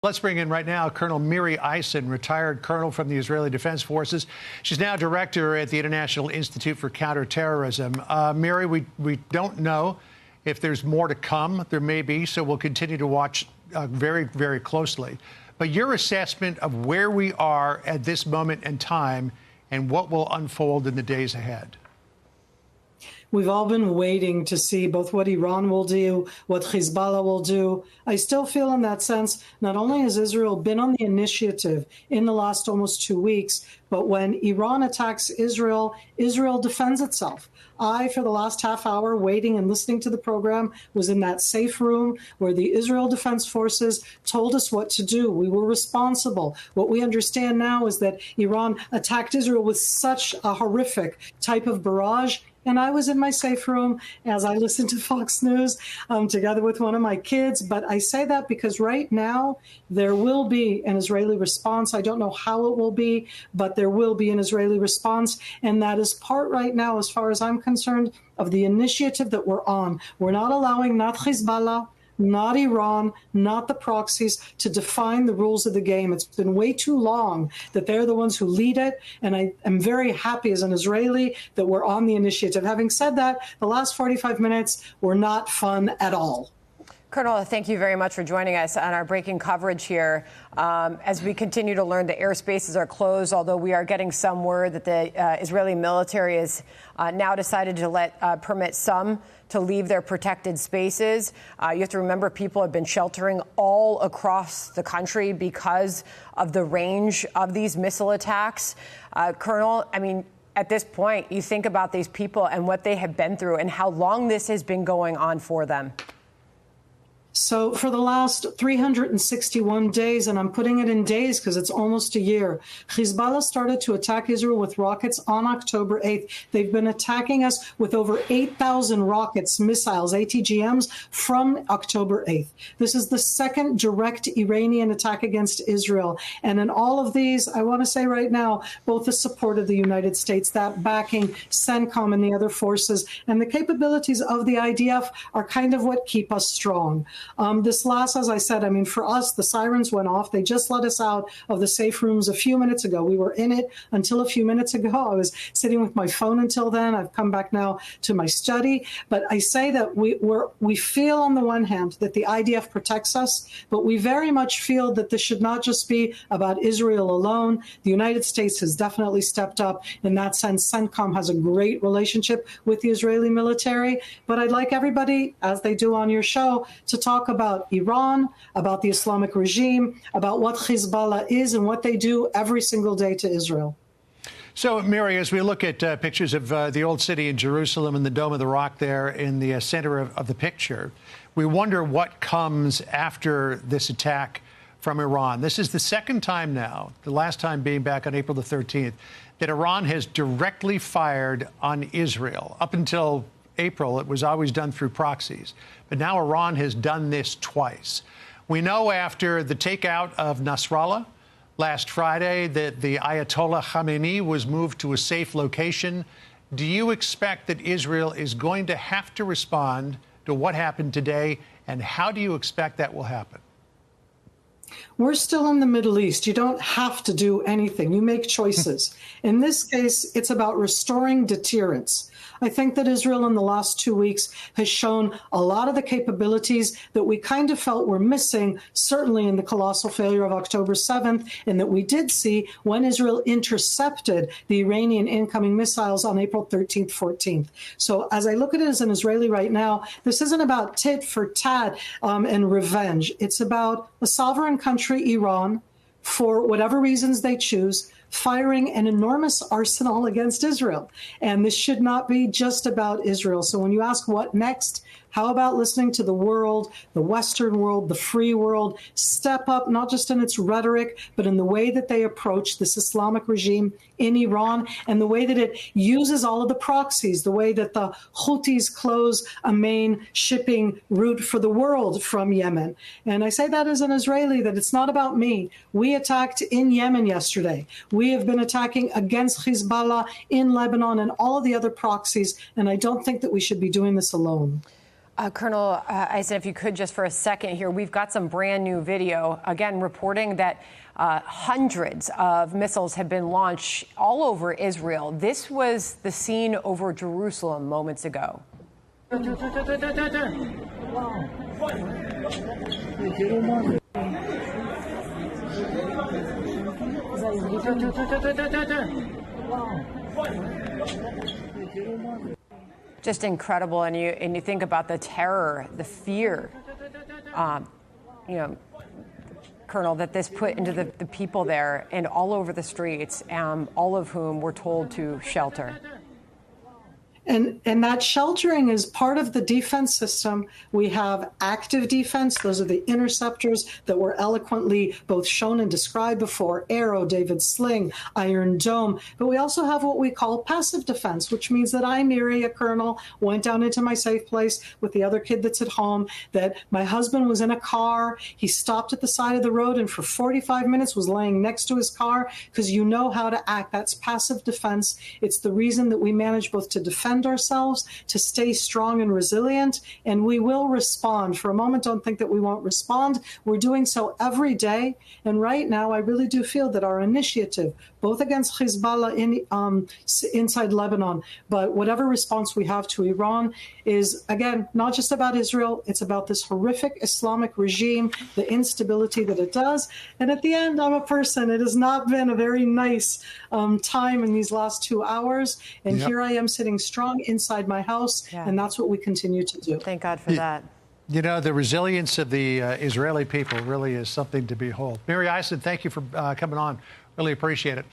Let's bring in right now Colonel Miri, retired colonel from the Israeli Defense Forces. She's now director at the International Institute for Counterterrorism. Miri, we don't know if there's more to come. There may be, so we'll continue to watch very, very closely. But your assessment of where we are at this moment in time and what will unfold in the days ahead. We've all been waiting to see both what Iran will do, what Hezbollah will do. I still feel in that sense, not only has Israel been on the initiative in the last almost 2 weeks, but when Iran attacks Israel, Israel defends itself. I, for the last half hour, waiting and listening to the program, was in that safe room where the Israel Defense Forces told us what to do. We were responsible. What we understand now is that Iran attacked Israel with such a horrific type of barrage. And I was in my safe room as I listened to Fox News together with one of my kids. But I say that because right now there will be an Israeli response. I don't know how it will be, but there will be an Israeli response. And that is part right now, as far as I'm concerned, of the initiative that we're on. We're not allowing not Hezbollah, not Iran, not the proxies to define the rules of the game. It's been way too long that they're the ones who lead it. And I am very happy as an Israeli that we're on the initiative. Having said that, the last 45 minutes were not fun at all. Colonel, thank you very much for joining us on our breaking coverage here. As we continue to learn, the airspaces are closed, although we are getting some word that the Israeli military has now decided to permit some to leave their protected spaces. You have to remember people have been sheltering all across the country because of the range of these missile attacks. Colonel, I mean, at this point, you think about these people and what they have been through and how long this has been going on for them. So for the last 361 days, and I'm putting it in days because it's almost a year, Hezbollah started to attack Israel with rockets on October 8th. They've been attacking us with over 8,000 rockets, missiles, ATGMs from October 8th. This is the second direct Iranian attack against Israel. And in all of these, I want to say right now, both the support of the United States, that backing CENTCOM and the other forces, and the capabilities of the IDF are kind of what keep us strong. This last, as I said, I mean, for us, the sirens went off. They just let us out of the safe rooms a few minutes ago. We were in it until a few minutes ago. I was sitting with my phone until then. I've come back now to my study. But I say that we feel on the one hand that the IDF protects us, but we very much feel that this should not just be about Israel alone. The United States has definitely stepped up. In that sense, CENTCOM has a great relationship with the Israeli military. But I'd like everybody, as they do on your show, to talk about Iran, about the Islamic regime, about what Hezbollah is and what they do every single day to Israel. So, Miri, as we look at pictures of the old city in Jerusalem and the Dome of the Rock there in the center of the picture, we wonder what comes after this attack from Iran. This is the second time now, the last time being back on April the 13th, that Iran has directly fired on Israel. Up until April, it was always done through proxies. But now Iran has done this twice. We know after the takeout of Nasrallah last Friday that the Ayatollah Khamenei was moved to a safe location. Do you expect that Israel is going to have to respond to what happened today, and how do you expect that will happen? We're still in the Middle East. You don't have to do anything. You make choices. In this case, it's about restoring deterrence. I think that Israel in the last 2 weeks has shown a lot of the capabilities that we kind of felt were missing, certainly in the colossal failure of October 7th, and that we did see when Israel intercepted the Iranian incoming missiles on April 13th, 14th. So as I look at it as an Israeli right now, this isn't about tit for tat and revenge. It's about a sovereign country, Iran, for whatever reasons they choose, firing an enormous arsenal against Israel. And this should not be just about Israel. So when you ask what next, how about listening to the world, the Western world, the free world, step up, not just in its rhetoric, but in the way that they approach this Islamic regime in Iran and the way that it uses all of the proxies, the way that the Houthis close a main shipping route for the world from Yemen. And I say that as an Israeli, that it's not about me. We attacked in Yemen yesterday. We have been attacking against Hezbollah in Lebanon and all of the other proxies, and I don't think that we should be doing this alone. Colonel Eisen, if you could just for a second here, we've got some brand new video, again, reporting that hundreds of missiles have been launched all over Israel. This was the scene over Jerusalem moments ago. Just incredible, and you think about the terror, the fear, Colonel, that this put into the people there and all over the streets, all of whom were told to shelter. And that sheltering is part of the defense system. We have active defense. Those are the interceptors that were eloquently both shown and described before: Arrow, David Sling, Iron Dome. But we also have what we call passive defense, which means that I, Miri, a colonel, went down into my safe place with the other kid that's at home, that my husband was in a car. He stopped at the side of the road and for 45 minutes was laying next to his car, because you know how to act. That's passive defense. It's the reason that we manage both to defend ourselves, to stay strong and resilient, and we will respond. For a moment, don't think that we won't respond. We're doing so every day, and right now I really do feel that our initiative, both against Hezbollah inside Lebanon, but whatever response we have to Iran, is, again, not just about Israel. It's about this horrific Islamic regime, the instability that it does. And at the end, I'm a person. It has not been a very nice time in these last 2 hours. And here I am sitting strong inside my house. And that's what we continue to do. Thank God for that. You know, the resilience of the Israeli people really is something to behold. Miri Eisen, thank you for coming on. Really appreciate it.